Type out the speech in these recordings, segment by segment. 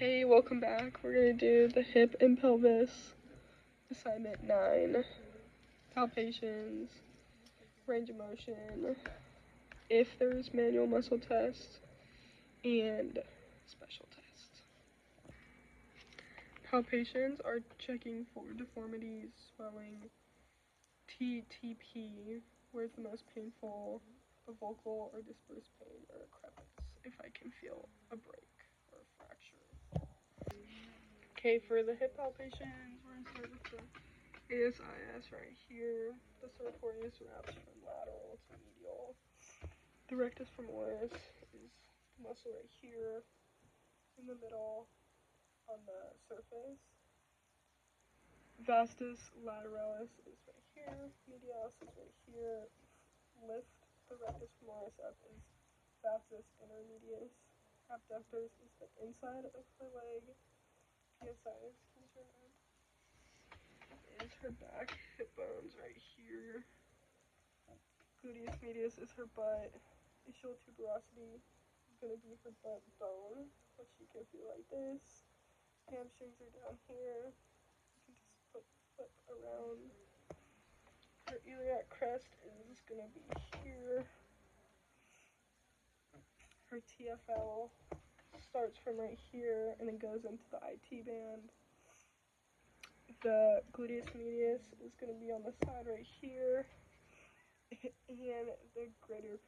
Hey, welcome back. We're going to do the hip and pelvis, assignment 9, palpations, range of motion, if there's manual muscle test, and special test. Palpations are checking for deformities, swelling, TTP, where's the most painful, a vocal or dispersed pain, or a crepitus, if I can feel a break or a fracture. Okay, for the hip palpations, we're going to start with the ASIS right here. The sartorius wraps from lateral to medial. The rectus femoris is the muscle right here in the middle on the surface. Vastus lateralis is right here. Medialis is right here. Lift the rectus femoris up is vastus intermedius. Abductors is the inside of her leg. PSI is her back hip bones right here. Gluteus medius is her butt. Ischial tuberosity is going to be her butt bone, which you can feel like this. Hamstrings are down here. You can just flip around. Her iliac crest is going to be here. Her TFL starts from right here and then goes into the IT band. The gluteus medius is going to be on the side right here, and the greater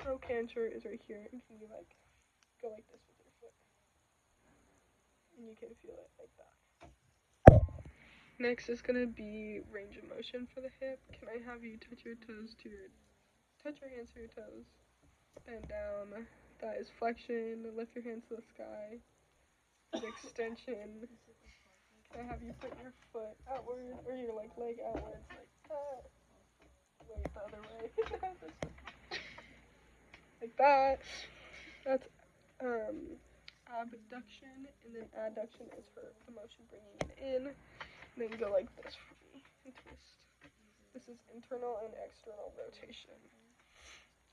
trochanter is right here. And can you go like this with your foot, and you can feel it like that. Next is going to be range of motion for the hip. Can I have you touch your hands to your toes, bend down. That is flexion. Lift your hands to the sky. Extension. Can I have you put your foot outward or your leg outwards like that? Wait, the other way. Like that. That's abduction, and then adduction is the motion bringing it in. And then go like this for me and twist. This is internal and external rotation.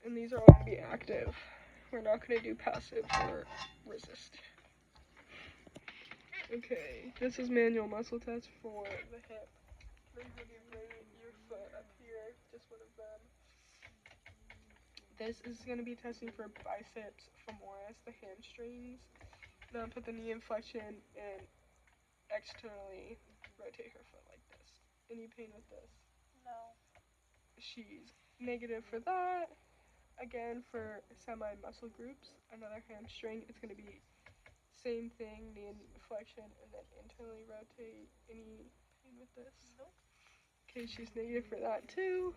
And these are all going to be active. We're not going to do passive or resist. Okay, this is manual muscle test for the hip. Then have you bring your foot up here, just one of them. This is going to be testing for biceps femoris, the hamstrings. Now put the knee in flexion and externally rotate her foot like this. Any pain with this? No. She's negative for that. Again, for semi-muscle groups, another hamstring, it's going to be same thing, knee in flexion, and then internally rotate. Any pain with this? Nope. Okay, she's negative for that too.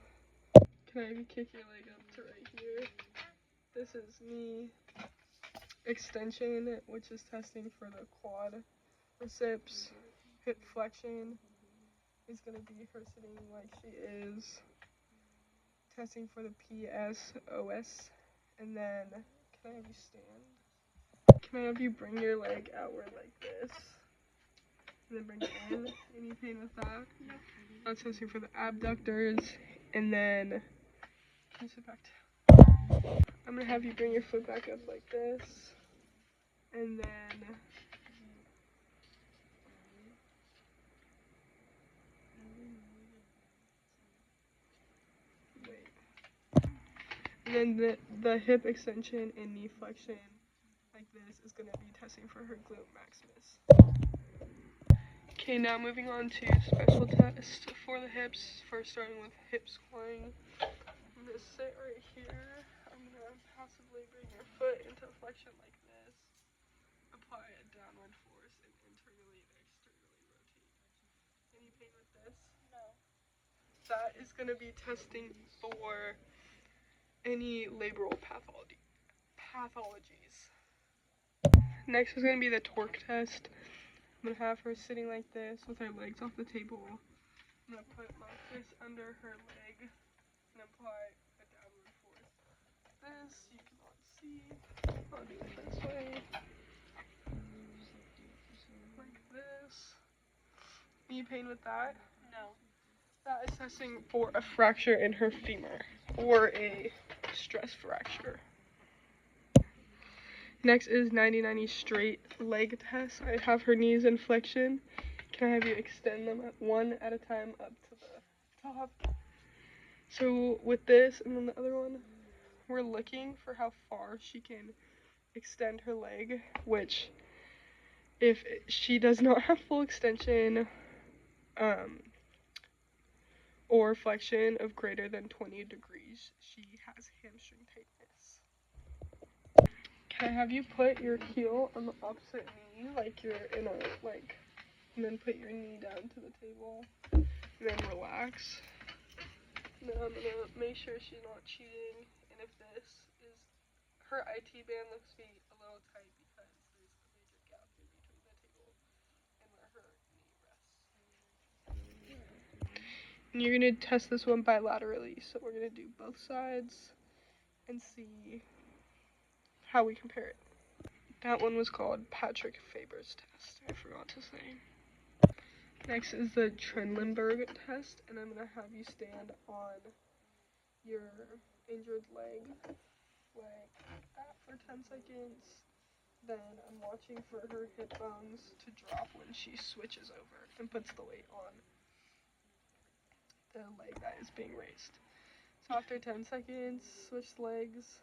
Can I have you kick your leg up to right here? This is knee extension, which is testing for the quadriceps. Hip flexion is going to be her sitting like she is. Testing for the PSOS. And then, can I have you stand? Can I have you bring your leg outward like this? And then bring it in. Any pain with that? No. That's testing for the abductors. And then, can you sit back down? I'm going to have you bring your foot back up like this. And then, wait. And then the hip extension and knee flexion like this is going to be testing for her glute maximus. Okay, now moving on to special tests for the hips. First starting with hip squatting. I'm going to sit right here. I'm going to passively bring your foot into flexion like this. Apply a downward force and internally and externally rotate. Any pain with this? No. That is going to be testing for any labral pathologies. Next is going to be the torque test. I'm going to have her sitting like this with her legs off the table. I'm going to put my fist under her leg and apply a downward force. This you cannot see. I'll do it this way. Like this. Any pain with that? No. That is testing for a fracture in her femur or a stress fracture. Next is 90-90 straight leg test. I have her knees in flexion. Can I have you extend them one at a time up to the top? So with this and then the other one, we're looking for how far she can extend her leg, which if she does not have full extension or flexion of greater than 20 degrees, she has hamstring tightness. Can I have you put your heel on the opposite knee, like you're in a, and then put your knee down to the table, and then relax. And then I'm gonna make sure she's not cheating, and if this is, her IT band looks to be a little tight because there's a major gap in between the table and where her knee rests. And you're gonna test this one bilaterally, so we're gonna do both sides and see how we compare it. That one was called Patrick Faber's test, I forgot to say. Next is the Trendelenburg test, and I'm gonna have you stand on your injured leg like that for 10 seconds. Then I'm watching for her hip bones to drop when she switches over and puts the weight on the leg that is being raised. So after 10 seconds, switch legs.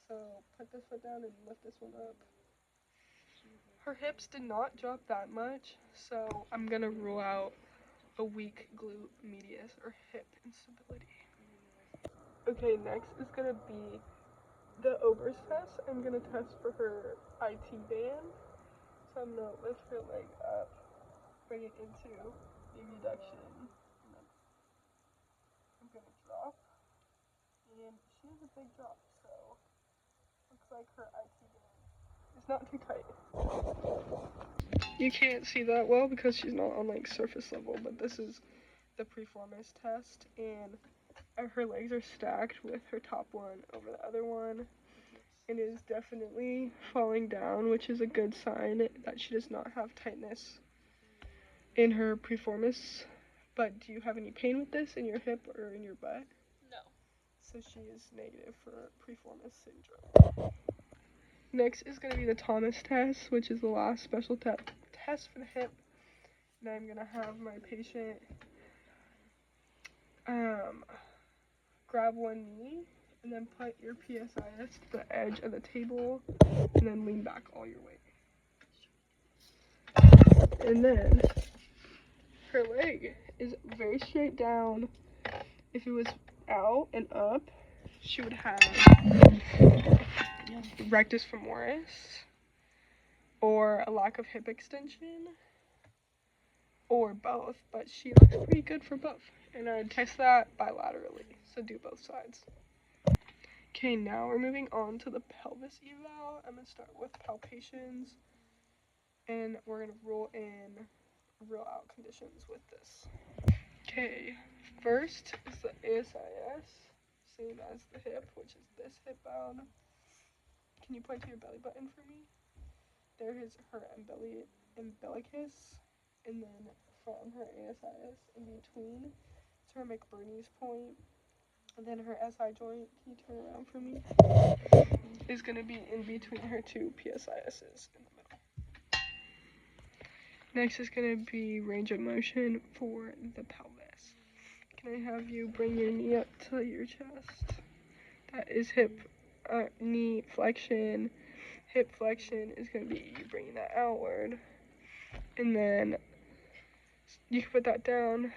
So put this foot down and lift this one up. Her hips did not drop that much, so I'm gonna rule out a weak glute medius or hip instability. Okay, next is gonna be the Ober's test. I'm gonna test for her IT band. So I'm gonna lift her leg up, bring it into the reduction, and then I'm gonna drop. And she has a big drop, so looks like her IT band is not too tight. You can't see that well because she's not on like surface level, but this is the Preformis test, and her legs are stacked with her top one over the other one. It is definitely falling down, which is a good sign that she does not have tightness in her Preformis. But do you have any pain with this in your hip or in your butt? No. So she is negative for Preformis syndrome. Next is going to be the Thomas test, which is the last special test for the hip. And I'm going to have my patient grab one knee and then put your PSIS to the edge of the table and then lean back all your weight. And then her leg is very straight down. If it was out and up, she would have rectus femoris or a lack of hip extension or both, but she looks pretty good for both. And I'd test that bilaterally, so do both sides. Okay, now we're moving on to the pelvis eval. I'm going to start with palpations, and we're going to rule out conditions with this. Okay, first is the ASIS, same as the hip, which is this hip bone. Can you point to your belly button for me? There is her umbilicus, and then from her ASIS in between to her McBurney's point, and then her SI joint, can you turn around for me? Is going to be in between her two PSISs in the middle. Next is going to be range of motion for the pelvis. Can I have you bring your knee up to your chest? That is knee flexion. Hip flexion is going to be you bringing that outward. And then you can put that down.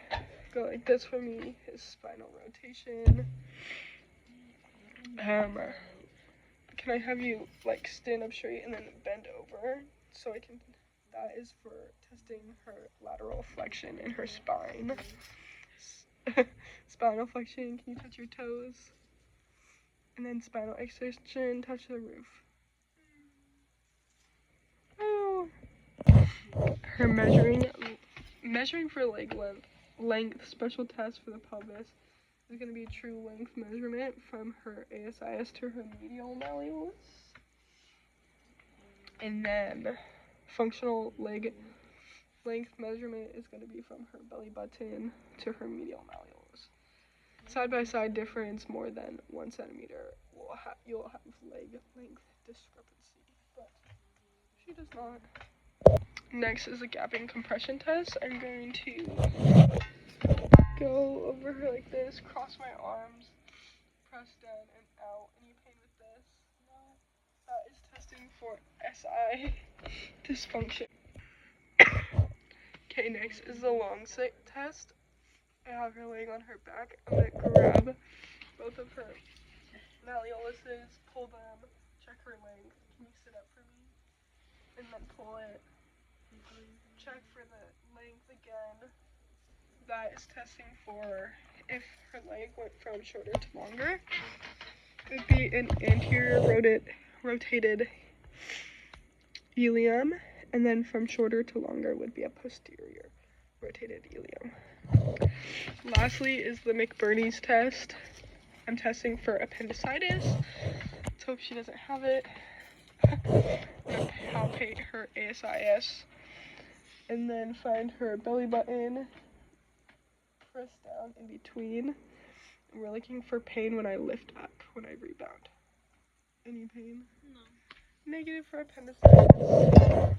Go like this for me, his spinal rotation. Can I have you like stand up straight and then bend over so I can, that is for testing her lateral flexion in her spine. Spinal flexion, can you touch your toes? And then spinal extension, touch the roof. Oh. Her measuring for leg length special test for the pelvis is going to be a true length measurement from her ASIS to her medial malleolus. And then functional leg length measurement is going to be from her belly button to her medial malleolus. Side by side difference more than 1 centimeter, you'll have leg length discrepancy. but she does not. Next is a gapping compression test. I'm going to go over her like this, cross my arms, press down and out. Any pain with this? No. That is testing for SI dysfunction. Okay, next is the long sit test. I have her laying on her back. I'm gonna grab both of her malleoluses, pull them, check her length. Can you sit up for me? And then pull it. Check for the length again. That is testing for if her leg went from shorter to longer. It would be an anterior rotated ilium, and then from shorter to longer would be a posterior rotated ilium. Lastly is the McBurney's test. I'm testing for appendicitis. Let's hope she doesn't have it. I'm gonna palpate her ASIS and then find her belly button, press down in between. And we're looking for pain when I lift up, when I rebound. Any pain? No. Negative for appendicitis.